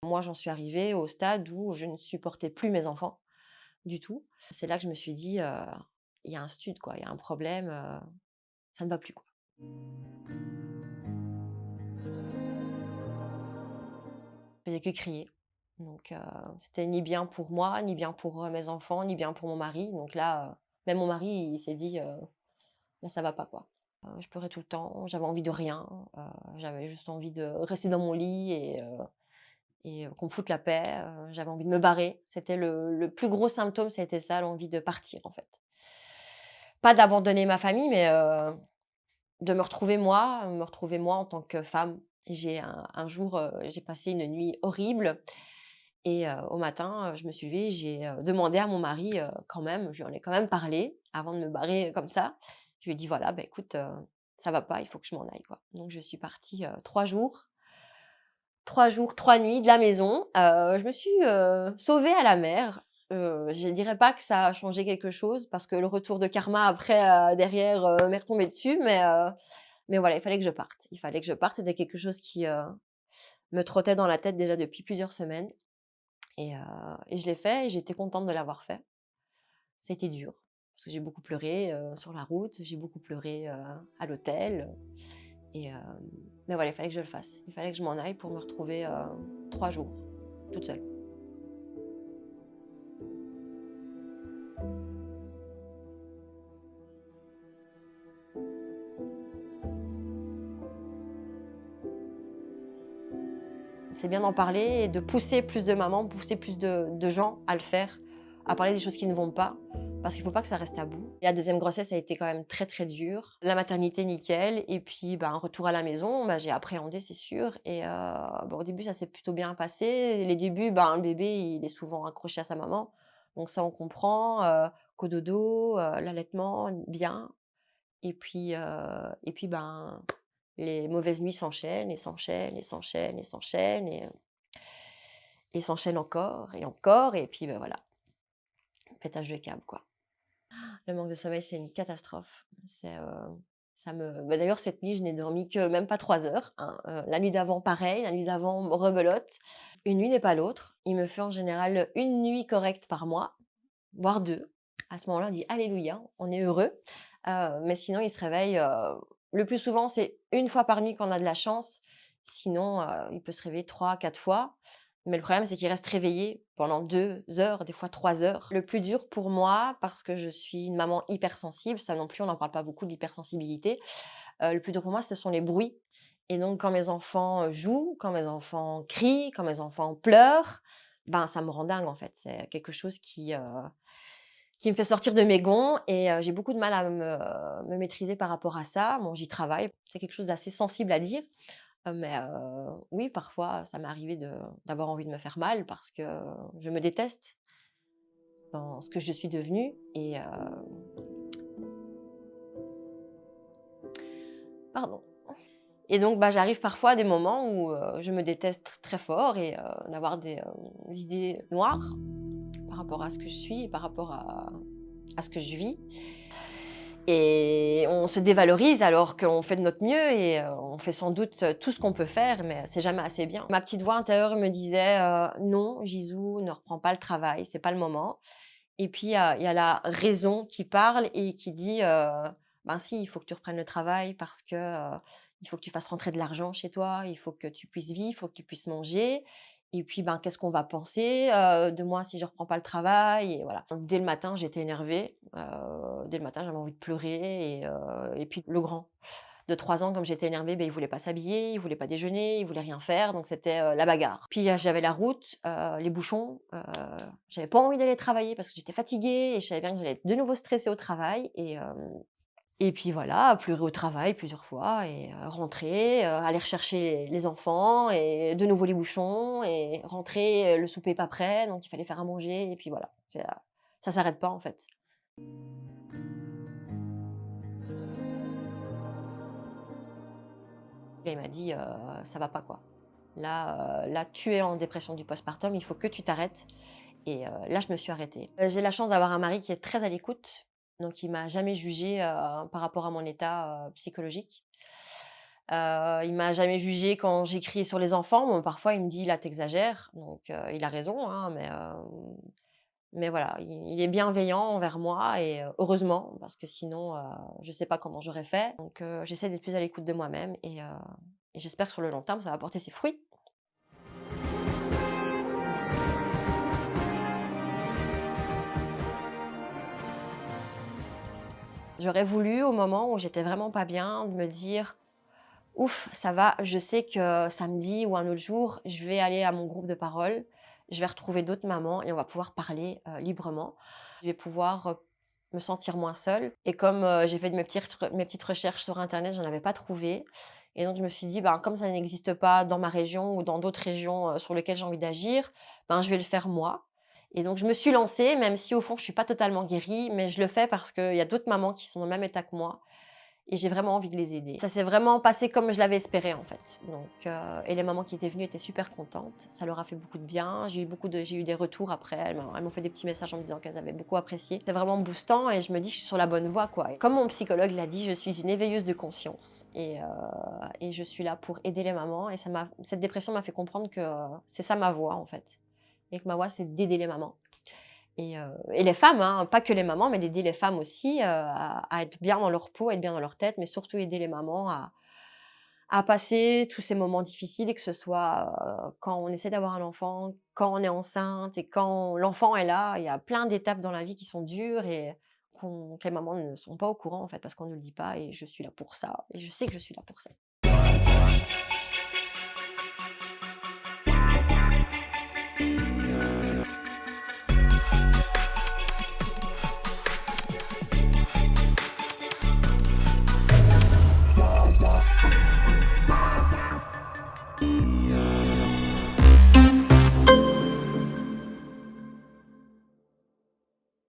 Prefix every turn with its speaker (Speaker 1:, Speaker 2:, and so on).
Speaker 1: Moi, j'en suis arrivée au stade où je ne supportais plus mes enfants du tout. C'est là que je me suis dit: «Il y a un stud quoi, il y a un problème, ça ne va plus, quoi». Je faisais que crier. Donc c'était ni bien pour moi, ni bien pour, mes enfants, ni bien pour mon mari. Donc là, même mon mari, il s'est dit, «Là, ça va pas, quoi». Je pleurais tout le temps, j'avais envie de rien, j'avais juste envie de rester dans mon lit et qu'on me foute la paix, j'avais envie de me barrer. C'était le plus gros symptôme, c'était ça, l'envie de partir, en fait. Pas d'abandonner ma famille, mais de me retrouver moi en tant que femme. J'ai un jour, j'ai passé une nuit horrible et au matin, je me suis levée, j'ai, demandé à mon mari, quand même, je lui en ai quand même parlé avant de me barrer, comme ça. Je lui ai dit: «Voilà, bah, écoute, ça va pas, il faut que je m'en aille, quoi». Donc je suis partie, 3 jours, 3 nuits de la maison. Je me suis, sauvée à la mer. Je dirais pas que ça a changé quelque chose parce que le retour de karma après, derrière, m'est retombé dessus, mais voilà, il fallait que je parte. Il fallait que je parte. C'était quelque chose qui, me trottait dans la tête déjà depuis plusieurs semaines et je l'ai fait et j'étais contente de l'avoir fait. Ça a été dur parce que j'ai beaucoup pleuré, sur la route, j'ai beaucoup pleuré, à l'hôtel, et mais voilà, il fallait que je le fasse. Il fallait que je m'en aille pour me retrouver, 3 jours toute seule. C'est bien d'en parler et de pousser plus de mamans, pousser plus de gens à le faire, à parler des choses qui ne vont pas, parce qu'il ne faut pas que ça reste tabou. Et la deuxième grossesse a été quand même très, très dure. La maternité, nickel, et puis, bah, un retour à la maison, bah, j'ai appréhendé, c'est sûr, et bon, au début, ça s'est plutôt bien passé. Les débuts, ben, le bébé, il est souvent accroché à sa maman, donc ça, on comprend, cododo, l'allaitement, bien, et puis, ben, les mauvaises nuits s'enchaînent et s'enchaînent et s'enchaînent et s'enchaînent et s'enchaînent encore et puis, bah, voilà, pétage de câble, quoi. Le manque de sommeil, c'est une catastrophe. Ça me bah, d'ailleurs, cette nuit, je n'ai dormi que même pas 3 heures, hein. La nuit d'avant, pareil, la nuit d'avant, rebelote. Une nuit n'est pas l'autre. Il me fait en général une nuit correcte par mois, voire 2. À ce moment-là, on dit: «Alléluia, on est heureux». Mais sinon, il se réveille, le plus souvent, c'est une fois par nuit quand on a de la chance. Sinon, il peut se réveiller 3, 4 fois. Mais le problème, c'est qu'il reste réveillé pendant 2 heures, des fois 3 heures. Le plus dur pour moi, parce que je suis une maman hypersensible, ça non plus, on n'en parle pas beaucoup de l'hypersensibilité. Le plus dur pour moi, ce sont les bruits, et donc quand mes enfants, jouent, quand mes enfants crient, quand mes enfants pleurent, ben, ça me rend dingue, en fait. C'est quelque chose qui me fait sortir de mes gonds, et j'ai beaucoup de mal à me maîtriser par rapport à ça. Bon, j'y travaille. C'est quelque chose d'assez sensible à dire, mais oui, parfois, ça m'est arrivé d'avoir envie de me faire mal parce que je me déteste dans ce que je suis devenue, et pardon, et donc bah, j'arrive parfois à des moments où, je me déteste très fort, et d'avoir des idées noires par rapport à ce que je suis et par rapport à ce que je vis. Et on se dévalorise alors qu'on fait de notre mieux, et on fait sans doute, tout ce qu'on peut faire, mais c'est jamais assez bien. Ma petite voix intérieure me disait, «Non, Jisou, ne reprends pas le travail, c'est pas le moment». Et puis il y a la raison qui parle et qui dit, «Ben si, il faut que tu reprennes le travail parce que, il faut que tu fasses rentrer de l'argent chez toi, il faut que tu puisses vivre, il faut que tu puisses manger, et puis, ben, qu'est-ce qu'on va penser, de moi si je reprends pas le travail?» Et voilà. Donc dès le matin, j'étais énervée, dès le matin, j'avais envie de pleurer, et puis le grand de 3 ans, comme j'étais énervée, beh, il voulait pas s'habiller, il voulait pas déjeuner, il voulait rien faire, donc c'était, la bagarre. Puis, j'avais la route, les bouchons, j'avais pas envie d'aller travailler parce que j'étais fatiguée et je savais bien que j'allais être de nouveau stressée au travail, et puis voilà, pleurer au travail plusieurs fois, et rentrer, aller rechercher les enfants et de nouveau les bouchons, et rentrer, le souper est pas prêt, donc il fallait faire à manger, et puis voilà, ça s'arrête pas, en fait. Et il m'a dit: «Ça va pas, quoi. Là, tu es en dépression du postpartum, il faut que tu t'arrêtes», et là, je me suis arrêtée. J'ai la chance d'avoir un mari qui est très à l'écoute, donc il m'a jamais jugée, par rapport à mon état, psychologique. Il m'a jamais jugée quand j'ai crié sur les enfants. Bon, parfois il me dit: «Là, tu exagères», donc il a raison, hein, mais voilà, il est bienveillant envers moi et heureusement parce que sinon, je sais pas comment j'aurais fait. Donc j'essaie d'être plus à l'écoute de moi-même et j'espère que sur le long terme, ça va porter ses fruits. J'aurais voulu, au moment où j'étais vraiment pas bien, de me dire: «Ouf, ça va, je sais que samedi ou un autre jour, je vais aller à mon groupe de parole, je vais retrouver d'autres mamans et on va pouvoir parler, librement. Je vais pouvoir, me sentir moins seule» et comme, j'ai fait de mes petites recherches sur internet, j'en avais pas trouvé et donc je me suis dit: «Ben, comme ça n'existe pas dans ma région ou dans d'autres régions, sur lesquelles j'ai envie d'agir, ben, je vais le faire moi» et donc je me suis lancée, même si au fond je suis pas totalement guérie, mais je le fais parce qu'il y a d'autres mamans qui sont dans le même état que moi et j'ai vraiment envie de les aider. Ça s'est vraiment passé comme je l'avais espéré, en fait. Donc et les mamans qui étaient venues étaient super contentes. Ça leur a fait beaucoup de bien. J'ai eu des retours après. Elles m'ont fait des petits messages en me disant qu'elles avaient beaucoup apprécié. C'est vraiment boostant et je me dis que je suis sur la bonne voie, quoi. Et comme mon psychologue l'a dit, je suis une éveilleuse de conscience et je suis là pour aider les mamans et cette dépression m'a fait comprendre que, c'est ça ma voie, en fait et que ma voie, c'est d'aider les mamans. Et les femmes, hein, pas que les mamans, mais d'aider les femmes aussi, à être bien dans leur peau, à être bien dans leur tête, mais surtout aider les mamans à passer tous ces moments difficiles et que ce soit, quand on essaie d'avoir un enfant, quand on est enceinte et quand l'enfant est là. Il y a plein d'étapes dans la vie qui sont dures et que les mamans ne sont pas au courant, en fait, parce qu'on ne le dit pas et je suis là pour ça et je sais que je suis là pour ça.